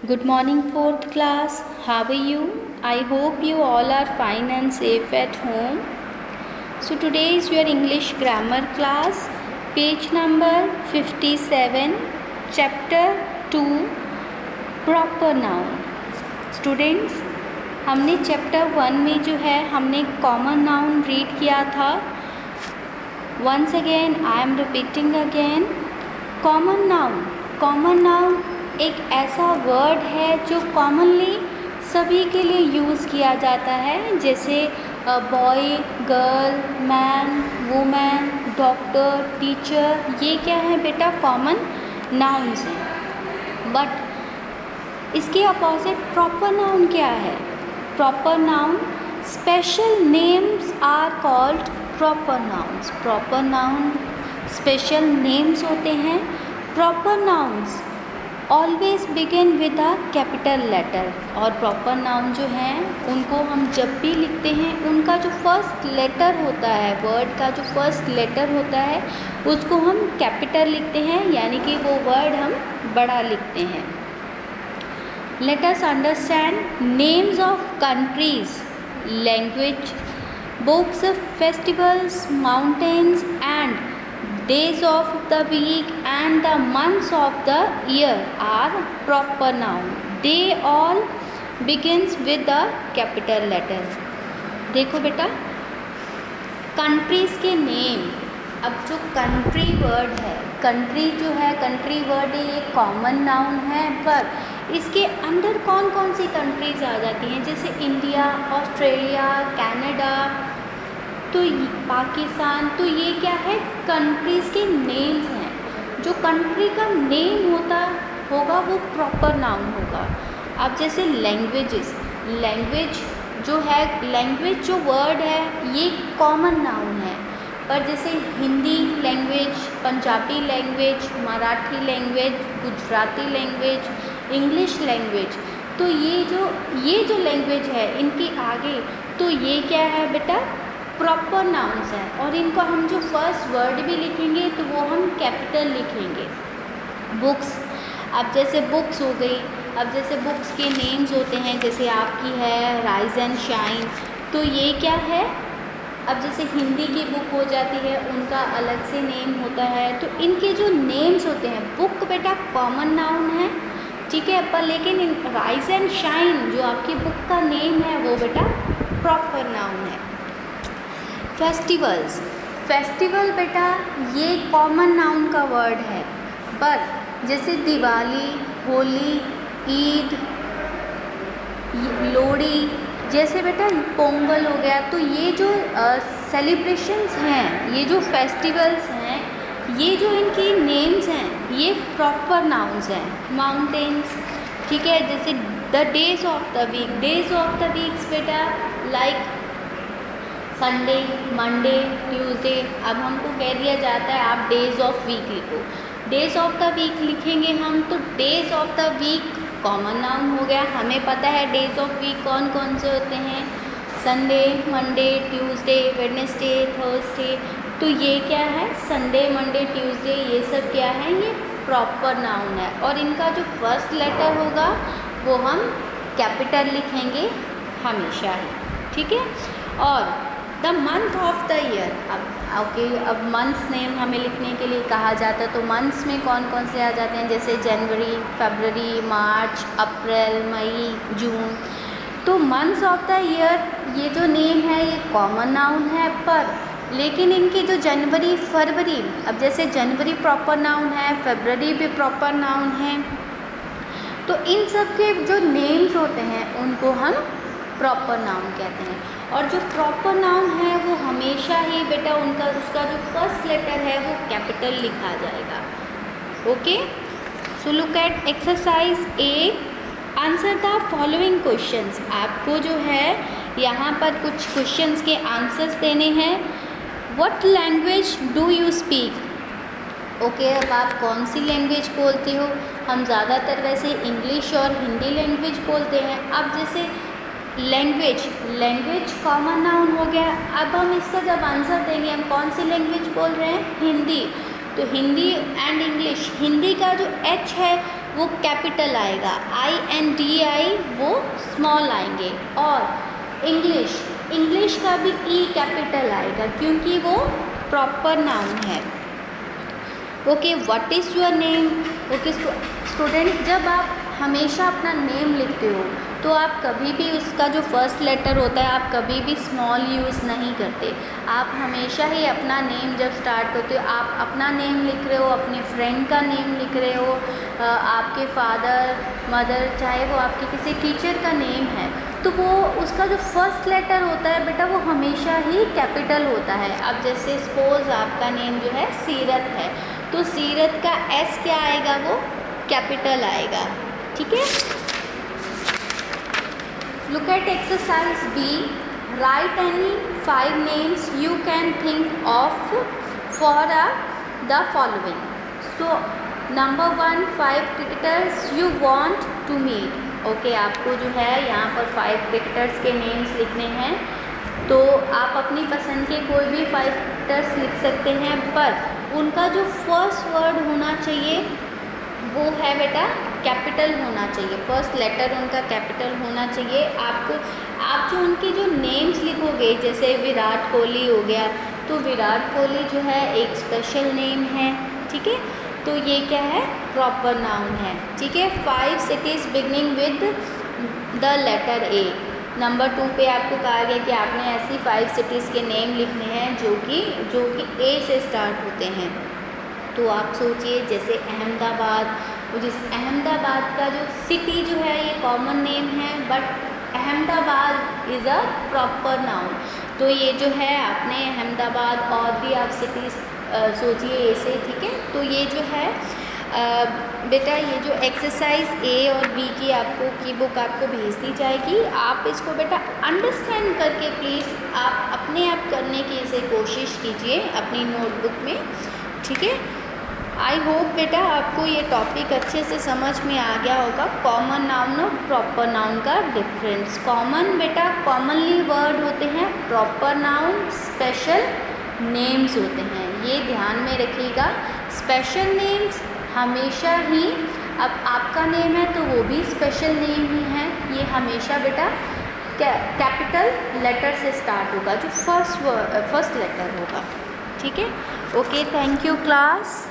Good morning, fourth class. How are you? I hope you all are fine and safe at home. So today is your English grammar class, page number 57, chapter 2, proper noun. Students, हमने chapter 1 में जो है हमने common noun read किया था. Once again, I am repeating again. Common noun एक ऐसा word है जो कॉमनली सभी के लिए यूज़ किया जाता है, जैसे boy, girl, man, women, doctor, teacher. ये क्या है बेटा? कॉमन नाउन्स हैं. बट इसके अपोजिट प्रॉपर नाउन क्या है? Proper noun, special names are called proper nouns. Proper noun special names होते हैं. Proper nouns always begin with a capital letter. और प्रॉपर नाउन जो हैं उनको हम जब भी लिखते हैं उनका जो फर्स्ट लेटर होता है, वर्ड का जो फर्स्ट लेटर होता है उसको हम कैपिटल लिखते हैं, यानी कि वो वर्ड हम बड़ा लिखते हैं. Let us understand names of countries, language, books, festivals, mountains and days of the week and the months of the year are proper noun. They all begins with the capital letter. देखो बेटा, countries के name. अब जो country word है, country जो है, country word है, ये कॉमन नाउन है, पर इसके अंदर कौन कौन सी कंट्रीज़ आ जाती हैं, जैसे इंडिया, ऑस्ट्रेलिया, कनाडा, तो पाकिस्तान. तो ये क्या है? कंट्रीज़ के नेम्स हैं. जो कंट्री का नेम होगा वो प्रॉपर नाउन होगा. अब जैसे लैंग्वेजेस, लैंग्वेज जो है, लैंग्वेज जो वर्ड है ये कॉमन नाउन है, पर जैसे Hindi language, Punjabi language, Marathi language, Gujarati language, English language, तो ये जो लैंग्वेज है इनके आगे तो ये क्या है बेटा? प्रॉपर नाउन्स हैं. और इनको हम जो फर्स्ट वर्ड भी लिखेंगे तो वो हम कैपिटल लिखेंगे. बुक्स, अब जैसे बुक्स हो गई, अब जैसे बुक्स के नेम्स होते हैं, जैसे आपकी है राइज एंड शाइन, तो ये क्या है? अब जैसे हिंदी की बुक हो जाती है उनका अलग से नेम होता है. तो इनके जो नेम्स होते हैं, बुक बेटा कॉमन नाउन है, ठीक है, पर लेकिन राइज एंड शाइन जो आपकी बुक का नेम है वो बेटा प्रॉपर नाउन है. फेस्टिवल्स, फेस्टिवल बेटा ये कॉमन नाउन का वर्ड है, पर जैसे दिवाली, होली, ईद, लोहड़ी, जैसे बेटा पोंगल हो गया, तो ये जो सेलिब्रेशंस हैं, ये जो फेस्टिवल्स हैं, ये जो इनकी नेम्स हैं ये प्रॉपर नाउन्स हैं. माउंटेन्स, ठीक है, जैसे the days of the week, days of the weeks बेटा लाइक संडे, मंडे, ट्यूसडे. अब हमको कह दिया जाता है आप डेज ऑफ वीक लिखो. डेज ऑफ द वीक लिखेंगे हम, तो days of the week common noun हो गया. हमें पता है डेज ऑफ वीक कौन कौन से होते हैं, Sunday, Monday, Tuesday, Wednesday, Thursday. तो ये क्या है? संडे, मंडे, ट्यूसडे, ये सब क्या है? ये प्रॉपर नाउन है. और इनका जो फर्स्ट लेटर होगा वो हम कैपिटल लिखेंगे हमेशा ही, ठीक है. और the month of the year, अब मंथ्स नेम हमें लिखने के लिए कहा जाता है, तो मंथ्स में कौन कौन से आ जाते हैं, जैसे जनवरी, फरवरी, मार्च, अप्रैल, मई, जून. तो मंथ्स ऑफ द ईयर ये जो नेम है ये कॉमन नाउन है, पर लेकिन इनकी जो जनवरी, फरवरी, अब जैसे जनवरी प्रॉपर नाउन है, फरवरी भी प्रॉपर नाउन है, तो इन सब के जो नेम्स होते हैं उनको हम प्रॉपर नाउन कहते हैं. और जो प्रॉपर नाउन है वो हमेशा ही बेटा उसका जो फर्स्ट लेटर है वो कैपिटल लिखा जाएगा. Okay, so look at exercise 8. Answer the following questions. आपको जो है यहाँ पर कुछ क्वेश्चंस के आंसर्स देने हैं. What language do you speak? Okay, अब आप कौन सी लैंग्वेज बोलते हो? हम ज़्यादातर वैसे इंग्लिश और हिंदी लैंग्वेज बोलते हैं. अब जैसे लैंग्वेज कॉमन नाउन हो गया. अब हम इसका जब आंसर देंगे, हम कौन सी लैंग्वेज बोल रहे हैं? हिंदी. तो हिंदी एंड इंग्लिश, हिंदी का जो एच है वो कैपिटल आएगा, INDI वो स्मॉल आएंगे। और इंग्लिश का भी E कैपिटल आएगा क्योंकि वो प्रॉपर नाउन है। Okay, what is your name. Okay student, जब आप हमेशा अपना नेम लिखते हो तो आप कभी भी उसका जो फर्स्ट लेटर होता है आप कभी भी स्मॉल यूज़ नहीं करते। आप हमेशा ही अपना नेम जब स्टार्ट करते हो आप अपना नेम लिख रहे हो, अपने फ्रेंड का नेम लिख रहे हो, आपके फादर मदर, चाहे वो आपके किसी टीचर का नेम है तो वो उसका जो फर्स्ट लेटर होता है बेटा वो हमेशा ही कैपिटल होता है। अब जैसे सपोज आपका नेम जो है सीरत है तो सीरत का S क्या आएगा, वो कैपिटल आएगा। ठीक है। Look at exercise B, right any 5 names you can think of for the following. So number 1, 5 cricketers you want to meet. Okay, आपको जो है यहाँ पर 5 क्रिकेटर्स के नेम्स लिखने हैं तो आप अपनी पसंद के कोई भी 5 क्रिकेटर्स लिख सकते हैं, पर उनका जो फर्स्ट वर्ड होना चाहिए वो है बेटा कैपिटल होना चाहिए, फर्स्ट लेटर उनका कैपिटल होना चाहिए। आप जो उनके जो नेम्स लिखोगे, जैसे विराट कोहली हो गया तो विराट कोहली जो है एक स्पेशल नेम है। ठीक है, तो ये क्या है, प्रॉपर नाउन है। ठीक है। 5 cities beginning with the letter A। Number 2 पे आपको कहा गया कि आपने ऐसी 5 सिटीज़ के नेम लिखने हैं जो कि A से स्टार्ट होते हैं। तो आप सोचिए जैसे अहमदाबाद, तो जिस अहमदाबाद का जो सिटी जो है ये कॉमन नेम है, but Ahmedabad is a proper noun. तो ये जो है आपने अहमदाबाद और भी आप सिटीज़ सोचिए ऐसे। ठीक है, तो ये जो है बेटा ये जो एक्सरसाइज A और B की बुक आपको भेज दी जाएगी। आप इसको बेटा अंडरस्टैंड करके प्लीज़ आप अपने आप करने की इसे कोशिश कीजिए अपनी नोटबुक में। ठीक है, आई होप बेटा आपको ये टॉपिक अच्छे से समझ में आ गया होगा। कॉमन नाउन और प्रॉपर नाउन का डिफरेंस। कॉमन बेटा कॉमनली वर्ड होते हैं, प्रॉपर नाउन स्पेशल नेम्स होते हैं, ये ध्यान में रखिएगा। स्पेशल नेम्स हमेशा ही, अब आपका नेम है तो वो भी स्पेशल नेम ही है, ये हमेशा बेटा कैपिटल लेटर से स्टार्ट होगा, जो फर्स्ट लेटर होगा। ठीक है, ओके, थैंक यू क्लास।